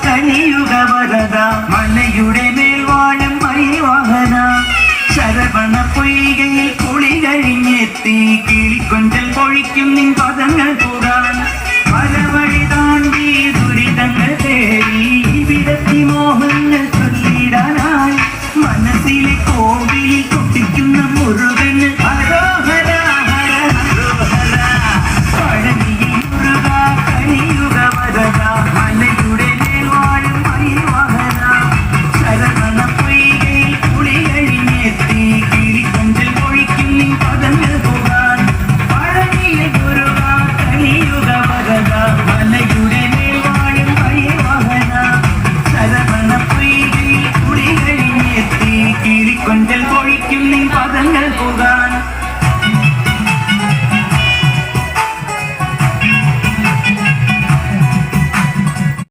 കലിയുഗ വരദ മലയുടെ മേൽ വാഴും മയിൽവാഹന ശരവണ പൊയ്കയിൽ കുളി കഴിഞ്ഞെത്തി കിളിക്കൊഞ്ചൽ പൊഴിക്കും നിൻ പദങ്ങൾ